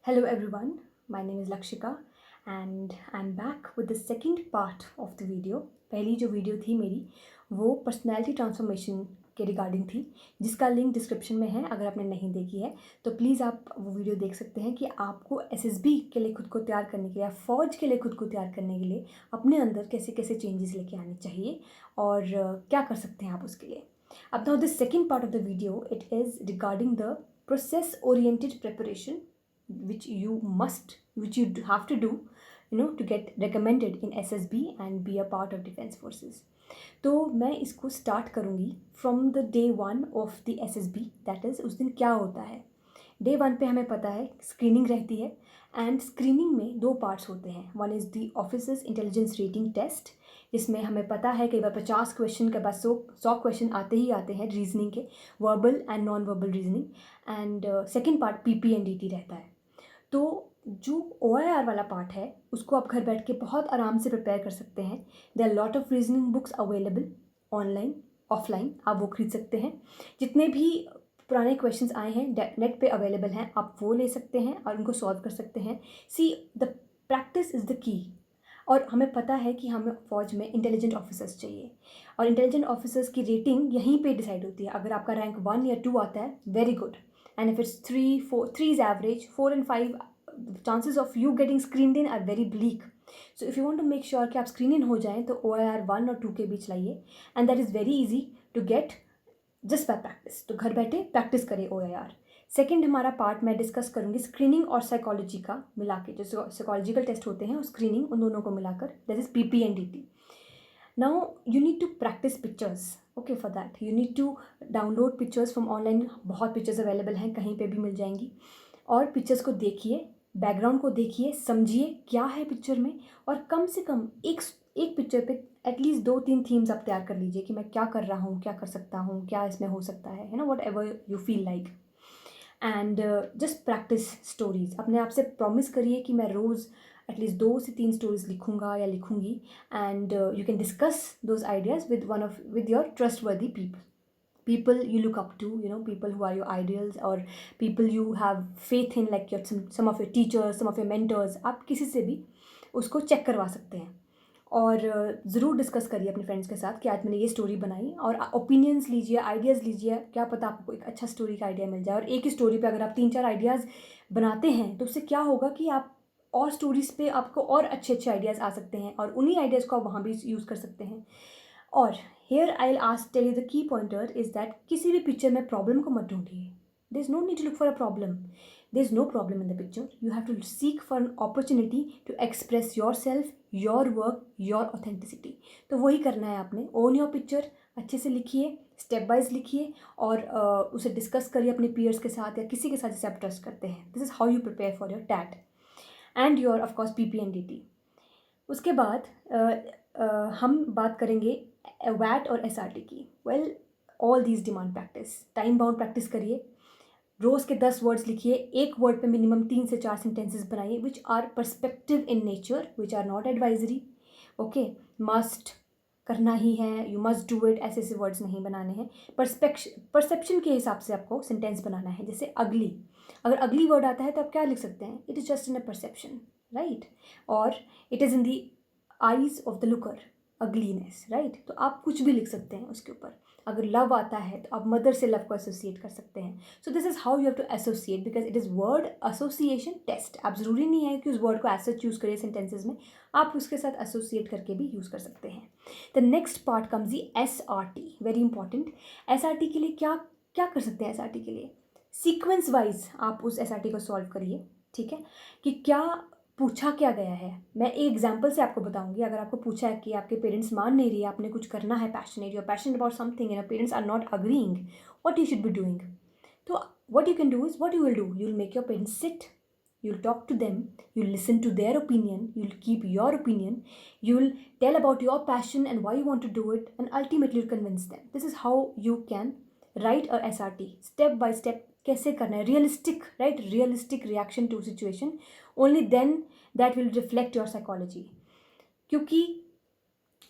Hello everyone, my name is Laqshika and I'm back with the second part of the video. पहली जो video थी मेरी वो personality transformation के regarding थी, जिसका लिंक डिस्क्रिप्शन में है। अगर आपने नहीं देखी है तो प्लीज़ आप वो वीडियो देख सकते हैं कि आपको एसएसबी के लिए खुद को तैयार करने के लिए या फ़ौज के लिए खुद को तैयार करने के लिए अपने अंदर कैसे कैसे चेंजेस लेके आने चाहिए और क्या कर सकते हैं आप उसके लिए। अब now the second part of the video it is regarding the process oriented preparation which you have to do, to get recommended in SSB and be a part of defense forces. तो मैं इसको start करूँगी from the day 1 of the SSB, that is उस दिन क्या होता है। Day 1 पे हमें पता है स्क्रीनिंग रहती है एंड स्क्रीनिंग में 2 पार्ट्स होते हैं। One is the officers intelligence rating test, जिसमें हमें पता है कई बार 50 क्वेश्चन के बाद 100 क्वेश्चन आते ही आते हैं रीजनिंग के, verbal and non verbal reasoning. And second part PP&DT रहता है। तो जो OIR वाला पार्ट है उसको आप घर बैठ के बहुत आराम से प्रिपेयर कर सकते हैं। There are lot of reasoning books available online offline, आप वो खरीद सकते हैं। जितने भी पुराने क्वेश्चंस आए हैं नेट पे अवेलेबल हैं, आप वो ले सकते हैं और उनको सॉल्व कर सकते हैं। See the practice is the key. और हमें पता है कि हमें फ़ौज में इंटेलिजेंट ऑफिसर्स चाहिए और इंटेलिजेंट ऑफिसर्स की रेटिंग यहीं पे डिसाइड होती है। अगर आपका रैंक 1 या 2 आता है, very good, and if it's 3 is average, 4 and 5, chances of you getting screened in are very bleak. So if you want to make sure कि आप screen in हो जाएं तो OIR 1 और 2 के बीच लाइए, and that is very easy to get just by practice. तो घर बैठे प्रैक्टिस करें OIR। सेकेंड हमारा पार्ट मैं डिस्कस करूँगी स्क्रीनिंग और साइकोलॉजी का मिला के, जो साइकोलॉजिकल टेस्ट होते हैं और स्क्रीनिंग, उन दोनों को मिलाकर, that is PP&DT. Now you need to practice pictures. Okay, for that you need to download pictures from online. बहुत पिक्चर्स अवेलेबल हैं, कहीं पे भी मिल जाएंगी। और पिक्चर्स को देखिए, बैकग्राउंड को देखिए, समझिए क्या है पिक्चर में, और कम से कम एक पिक्चर पे एटलीस्ट 2-3 थीम्स आप तैयार कर लीजिए कि मैं क्या कर रहा हूँ, क्या कर सकता हूँ, क्या इसमें हो सकता है ना, what ever you feel like. And just practice stories. अपने आप से प्रॉमिस करिए कि मैं रोज़ एटलीस्ट 2 से 3 स्टोरीज लिखूंगा या लिखूंगी, and you can discuss those ideas with your trustworthy people you look up to, people who are your ideals or people you have faith in, like some of your teachers, some of your mentors. आप किसी से भी उसको check करवा सकते हैं और ज़रूर डिस्कस करिए अपने फ्रेंड्स के साथ कि आज मैंने ये स्टोरी बनाई, और ओपिनियंस लीजिए, आइडियाज़ लीजिए, क्या पता आपको एक अच्छा स्टोरी का आइडिया मिल जाए। और एक ही स्टोरी पे अगर आप 3-4 आइडियाज़ बनाते हैं तो उससे क्या होगा कि आप और स्टोरीज़ पे आपको और अच्छे अच्छे आइडियाज़ आ सकते हैं और उन्हीं आइडियाज़ को आप वहाँ भी यूज़ कर सकते हैं। और here I will tell you the key pointer is that किसी भी पिक्चर में प्रॉब्लम को मत ढूंढिए। There is no need to look for a problem, there is no problem in the picture. You have to seek for an opportunity to express your self, your work, your authenticity. तो वही करना है आपने। Own your picture, अच्छे से लिखिए, step wise लिखिए और उसे डिस्कस करिए अपने पीयर्स के साथ या किसी के साथ जिसे आप ट्रस्ट करते हैं। This is how you prepare for your TAT and your of course PP&DT। उसके बाद हम बात करेंगे वैट और SRT की। Well, all these demand practice, time bound practice करिए। रोज़ के 10 वर्ड्स लिखिए, एक वर्ड पे मिनिमम 3 से 4 सेंटेंसेस बनाइए which are perspective in nature, which are not advisory. Okay, must करना ही है, यू मस्ट डू इट, ऐसे ऐसे वर्ड्स नहीं बनाने हैं। परसेप्शन के हिसाब से आपको सेंटेंस बनाना है। जैसे अगली, अगर अगली वर्ड आता है तो आप क्या लिख सकते हैं, it is just in a perception, right, और it is in the eyes of the looker, ugliness, right. तो आप कुछ भी लिख सकते हैं उसके ऊपर। अगर लव आता है तो आप मदर से लव को एसोसिएट कर सकते हैं। So this is how you have to associate, because it is word association test. आप ज़रूरी नहीं है कि उस वर्ड को ऐसे चूज़ करिए सेंटेंसेज में, आप उसके साथ एसोसिएट करके भी यूज़ कर सकते हैं। The next part comes the SRT, very important. SRT के लिए क्या क्या कर सकते हैं? SRT के लिए सीक्वेंस वाइज आप उस SRT को सॉल्व करिए, ठीक है, कि क्या पूछा क्या गया है। मैं एक एग्जांपल से आपको बताऊंगी। अगर आपको पूछा है कि आपके पेरेंट्स मान नहीं रही, आपने कुछ करना है, passionate, you are passionate about something and your parents are not agreeing, what you should be doing. तो what you can do is, what you will do, you will make your parents sit, you will talk to them, you will listen to their opinion, you will keep your opinion, you will tell about your passion and why you want to do it, and ultimately you'll convince them. This is how you can write a SRT, step by step कैसे करना है, realistic, right, realistic reaction to situation, only then that will reflect your psychology. क्योंकि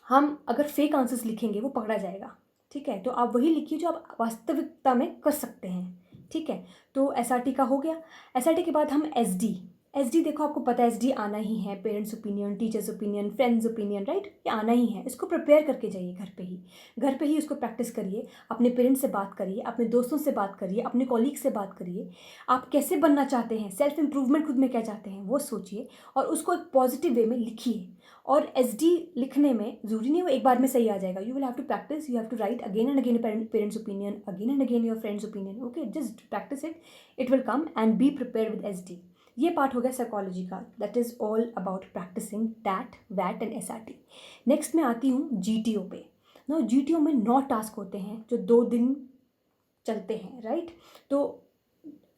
हम अगर fake answers लिखेंगे वो पकड़ा जाएगा, ठीक है। तो आप वही लिखिए जो आप वास्तविकता में कर सकते हैं, ठीक है। तो SRT का हो गया। SRT के बाद हम SD देखो आपको पता है SD आना ही है, parents opinion, teachers opinion, friends opinion, right, ये आना ही है। इसको प्रिपेयर करके जाइए घर पे ही उसको प्रैक्टिस करिए, अपने पेरेंट्स से बात करिए, अपने दोस्तों से बात करिए, अपने कॉलीग से बात करिए। आप कैसे बनना चाहते हैं, सेल्फ इम्प्रूवमेंट खुद में क्या चाहते हैं वो सोचिए और उसको एक पॉजिटिव वे में लिखिए। और SD लिखने में ज़रूरी नहीं वो एक बार में सही आ जाएगा, you will have to practice, you have to write again and again parents opinion, again and again your friends opinion, okay, just practice it, it will come and be prepare with SD। ये part हो गया psychology का, that is all about practicing TAT, वैट and SRT। Next मैं आती हूँ GTO पे। No, GTO में 9 टास्क होते हैं जो 2 दिन चलते हैं, राइट। तो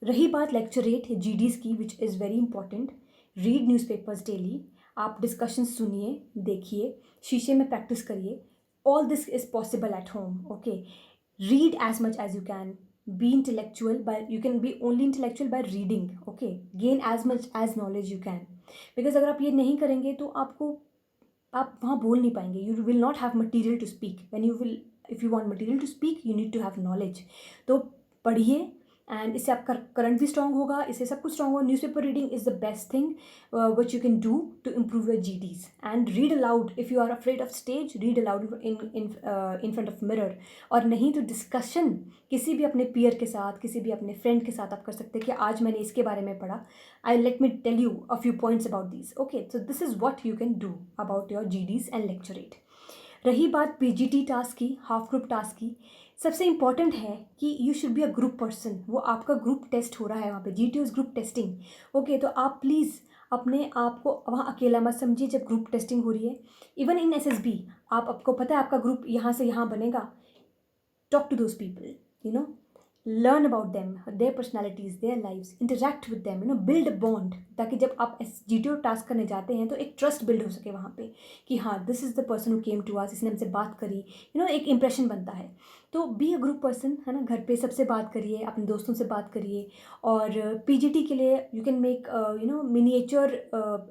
रही बात लेक्चरेट GDs की, which is very important, read newspapers daily, आप डिस्कशन सुनिए, देखिए, शीशे में प्रैक्टिस करिए, all this is possible at home, okay. read as much as you can, be intellectual by, you can be only intellectual by reading, okay, gain as much as knowledge you can, because अगर आप ये नहीं करेंगे तो आप वहाँ बोल नहीं पाएंगे, you will not have material to speak, when you will, if you want material to speak you need to have knowledge। तो पढ़िए एंड इससे आपका करंट भी स्ट्रॉन्ग होगा, इससे सब कुछ स्ट्रॉन्ग होगा। Newspaper reading is the best thing which you can do to improve your GDs, and read aloud, if you are afraid of stage, read aloud in front of mirror, और नहीं तो discussion किसी भी अपने peer के साथ, किसी भी अपने फ्रेंड के साथ आप कर सकते हैं कि आज मैंने इसके बारे में पढ़ा, I let me tell you a few points about this, okay. So this is what you can do about your GDs and lecturette. रही बात PGT टास्क की, हाफ ग्रुप टास्क की, सबसे इंपॉर्टेंट है कि you should be a group person. वो आपका group test हो रहा है वहाँ पे, GTO is group testing, okay. तो आप प्लीज़ अपने आप को वहाँ अकेला मत समझिए जब ग्रुप टेस्टिंग हो रही है। इवन इन SSB आपको पता है आपका ग्रुप यहाँ से यहाँ बनेगा, talk to those people, you know, learn about them, their personalities, their lives, interact with them, build a bond, ताकि जब आप GTO टास्क करने जाते हैं तो एक ट्रस्ट बिल्ड हो सके वहाँ पे कि हाँ, this is the person who came to us, इसने हमसे बात करी, एक इंप्रेशन बनता है। तो बी अ ग्रुप पर्सन, है ना, घर पे सबसे बात करिए, अपने दोस्तों से बात करिए। और PGT के लिए you can make miniature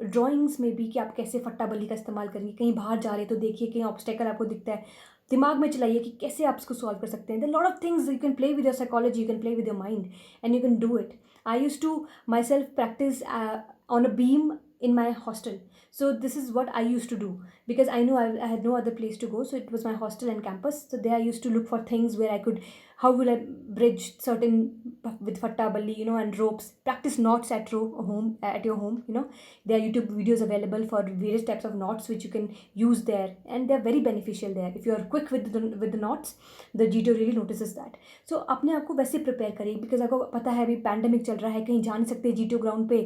drawings में भी, कि आप कैसे फट्टा बल्ली का इस्तेमाल करेंगे, कहीं बाहर जा रहे तो देखिए कहीं ऑब्स्टेकल आपको दिखता है, दिमाग में चलाइए कि कैसे आप इसको सॉल्व कर सकते हैं। There lot of things, you can play with your psychology, you can play with your mind and you can do it. I used to my self practice on a beam in my hostel, so this is what I used to do, because I knew I had no other place to go, so it was my hostel and campus. So there I used to look for things where I could, how will I bridge certain with fatta balli, and ropes, practice knots at home, at your home. There are YouTube videos available for various types of knots which you can use there, and they're very beneficial there. If you are quick with the knots, the GTO really notices that. So अपने आप को वैसे prepare करिए, because आपको पता है अभी pandemic चल रहा है, कहीं जा नहीं सकते GTO ग्राउंड पे,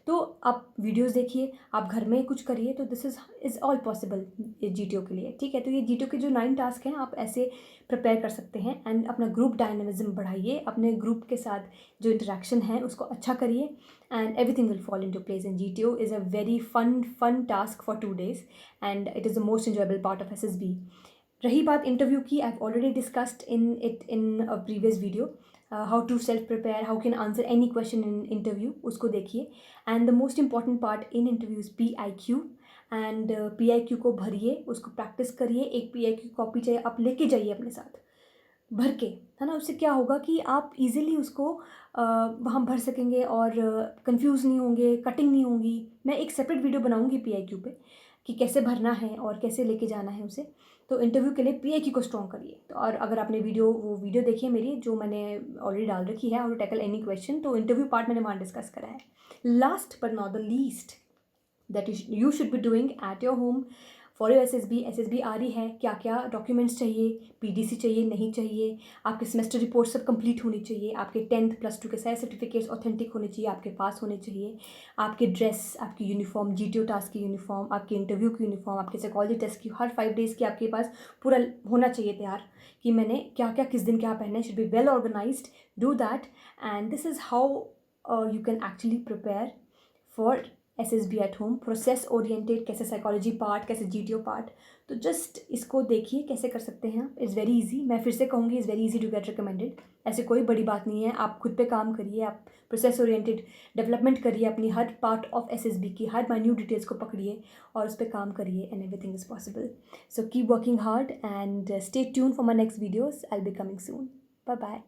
तो आप वीडियोस देखिए, आप घर में कुछ करिए, तो this is all possible GTO के लिए, ठीक है। तो ये GTO के जो 9 टास्क हैं आप ऐसे प्रिपेयर कर सकते हैं, एंड अपना ग्रुप डायनेमिज्म बढ़ाइए, अपने ग्रुप के साथ जो इंटरेक्शन है उसको अच्छा करिए, and everything will fall into place. And GTO is a very fun task for 2 days, and it is the most enjoyable part of SSB। रही बात इंटरव्यू की, I have already discussed in a previous video, how to self prepare, how can answer any question in interview, उसको देखिए। And the most important part in interview is PIQ, and PIQ को भरिए, उसको practice करिए। एक PIQ copy चाहिए, आप लेके जाइए अपने साथ भर के, है ना। उससे क्या होगा कि आप इजीली उसको वहाँ भर सकेंगे और कंफ्यूज नहीं होंगे, कटिंग नहीं होगी। मैं एक सेपरेट वीडियो बनाऊँगी PIQ पे कि कैसे भरना है और कैसे लेके जाना है उसे। तो इंटरव्यू के लिए PIQ को स्ट्रॉन्ग करिए। तो और अगर आपने वो वीडियो देखी है मेरी, जो मैंने ऑलरेडी डाल रखी है, how to tackle any question, तो इंटरव्यू पार्ट मैंने वहाँ डिस्कस करा है। Last but not the least that you should be doing at your home for your SSB आ रही है, क्या क्या डॉक्यूमेंट्स चाहिए, PDC चाहिए नहीं चाहिए, आपके सेमेस्टर रिपोर्ट सब कंप्लीट होनी चाहिए, आपके 10th +2 के सारे सर्टिफिकेट्स ऑथेंटिक होने चाहिए, आपके पास होने चाहिए, आपके ड्रेस, आपकी यूनिफॉर्म, GTO टास्क की यूनिफॉर्म, आपके इंटरव्यू की यूनिफॉर्म, आपके साइकोलॉजी टेस्ट की, हर 5 days की आपके पास पूरा होना चाहिए तैयार, कि मैंने क्या क्या किस दिन क्या पहनना है, should be well organised, do that, and this is how you can actually prepare for SSB at home. Process oriented, कैसे साइकोलॉजी पार्ट, कैसे GTO पार्ट, तो जस्ट इसको देखिए कैसे कर सकते हैं। इज़ वेरी इजी, मैं फिर से कहूँगी, is very easy to get recommended. ऐसे कोई बड़ी बात नहीं है, आप खुद पे काम करिए, आप प्रोसेस ओरिएंटेड डेवलपमेंट करिए, अपनी हर पार्ट ऑफ SSB की हर माइन्यूट डिटेल्स को पकड़िए और उस पर काम करिए, and everything is possible. So keep working hard and stay tune for my next videos, I will be coming soon. Bye bye.